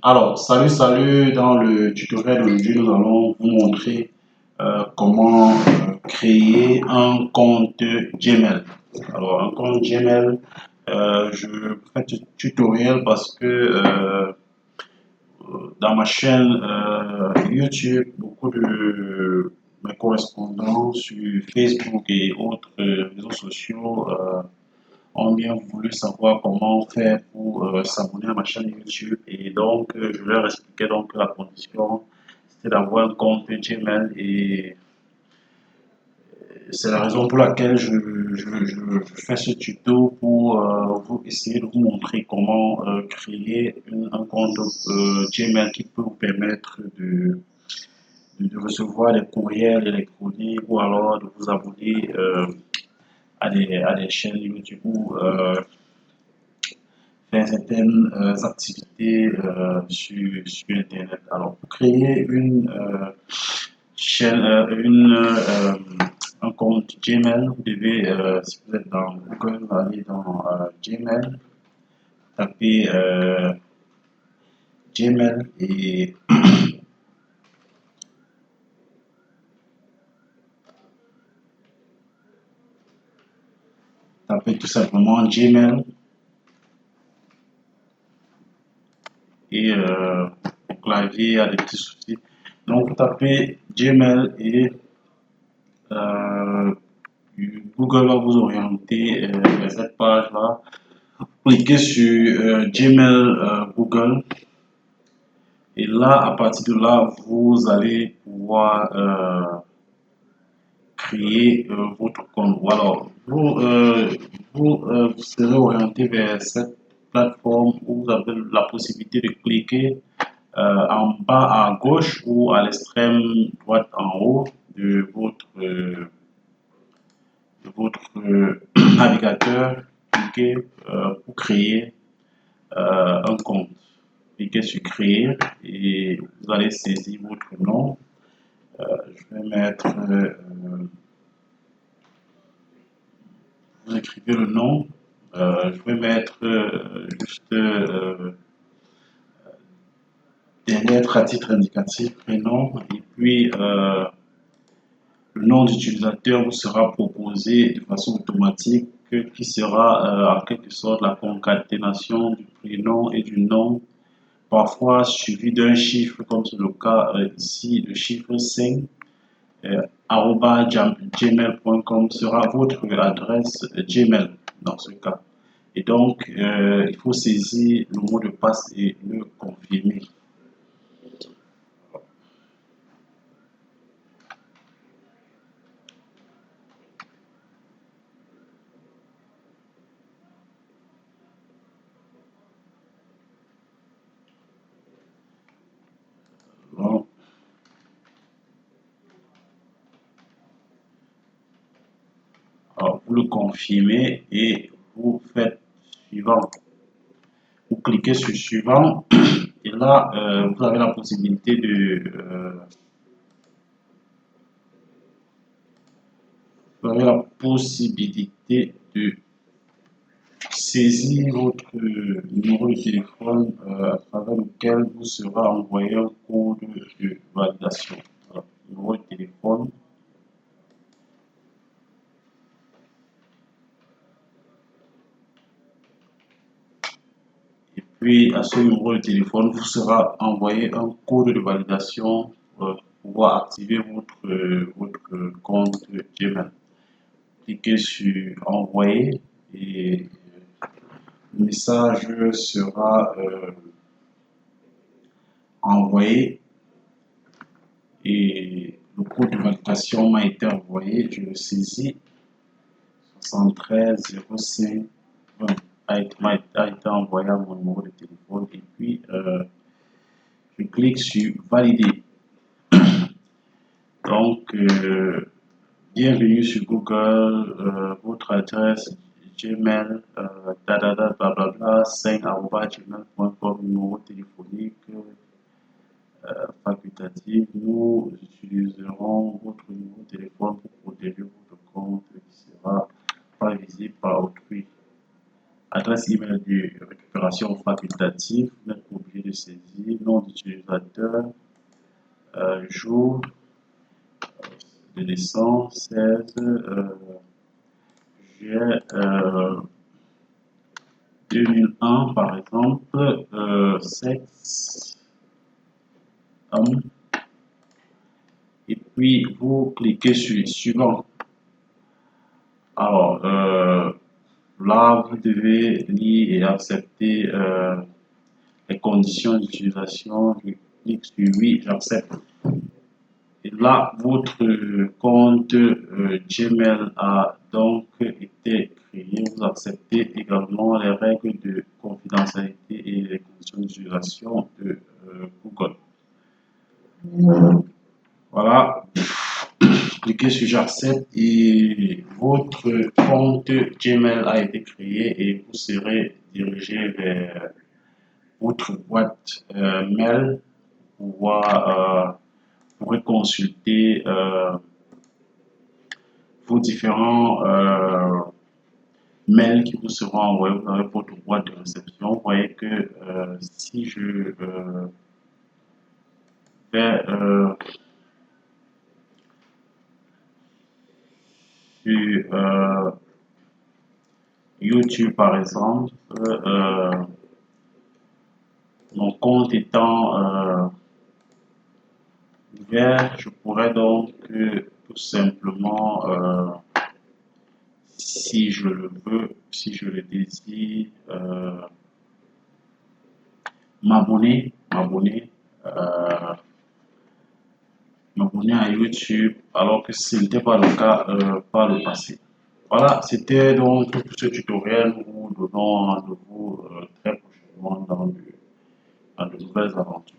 Alors, salut, dans le tutoriel d'aujourd'hui, nous allons vous montrer comment créer un compte Gmail. Alors, un compte Gmail, je fais ce tutoriel parce que dans ma chaîne YouTube, beaucoup de mes correspondants sur Facebook et autres réseaux sociaux ont bien voulu savoir comment faire pour s'abonner à ma chaîne YouTube et donc je leur expliquais donc que la condition c'était d'avoir un compte Gmail et c'est la raison pour laquelle je fais ce tuto pour vous essayer de vous montrer comment créer un compte Gmail qui peut vous permettre de recevoir des courriels électroniques ou alors de vous abonner à des chaînes YouTube ou faire certaines activités sur Internet. Alors, pour créer une chaîne, un compte Gmail, vous devez, si vous êtes dans Google, aller dans Gmail, taper Gmail et taper tout simplement Gmail et au clavier, il y a des petits soucis. Donc, vous tapez Gmail et Google va vous orienter vers cette page-là. Cliquez sur Gmail Google et là, à partir de là, vous allez pouvoir créer votre compte. Ou alors, vous serez orienté vers cette plateforme où vous avez la possibilité de cliquer en bas à gauche ou à l'extrême droite en haut de votre navigateur, cliquez pour créer un compte. Cliquez sur créer et vous allez saisir votre nom. Je vais mettre, vous écrivez le nom. Je vais mettre juste des lettres à titre indicatif, prénom, et puis le nom d'utilisateur vous sera proposé de façon automatique qui sera en quelque sorte la concaténation du prénom et du nom, parfois suivi d'un chiffre comme c'est le cas ici, le chiffre 5, gmail.com sera votre adresse Gmail dans ce cas. Et donc, il faut saisir le mot de passe et le confirmer. Bon. Alors, vous le confirmez et vous faites suivant. Vous cliquez sur suivant et là, vous avez la possibilité de saisir votre numéro de téléphone à travers lequel vous sera envoyé un code de validation. Alors, numéro de téléphone. Et puis, à ce numéro de téléphone, vous sera envoyé un code de validation pour pouvoir activer votre compte Gmail. Cliquez sur envoyer et le message sera envoyé et le code de validation m'a été envoyé. Je le saisis 73 05 20 a été envoyé à mon numéro de téléphone et puis je clique sur valider. Donc, bienvenue sur Google, votre adresse Gmail, blablabla, 5@gmail.com, numéro téléphonique facultatif. Nous utiliserons votre numéro de téléphone pour protéger votre compte qui sera pas visible par autrui. Adresse email de récupération facultative, vous n'êtes pas obligé de saisir nom d'utilisateur, jour de naissance 16, juillet 2001 par exemple, sexe homme, et puis vous cliquez sur suivant. Alors là vous devez lire et accepter les conditions d'utilisation. Je clique sur oui, j'accepte. Et là, votre compte Gmail a donc été créé. Vous acceptez également les règles de confidentialité et les conditions d'utilisation de Google. Voilà, cliquez sur j'accepte et votre compte Gmail a été créé et vous serez dirigé vers votre boîte mail pour pouvoir pourrez consulter vos différents mails qui vous seront envoyés dans votre boîte de réception. Vous voyez que si je vais sur YouTube par exemple, mon compte étant ouvert, je pourrais donc tout simplement, si je le veux, si je le désire, m'abonner à YouTube, alors que ce n'était pas le cas par le passé. Voilà, c'était donc tout ce tutoriel. Nous vous donnons rendez-vous très prochainement dans de nouvelles aventures.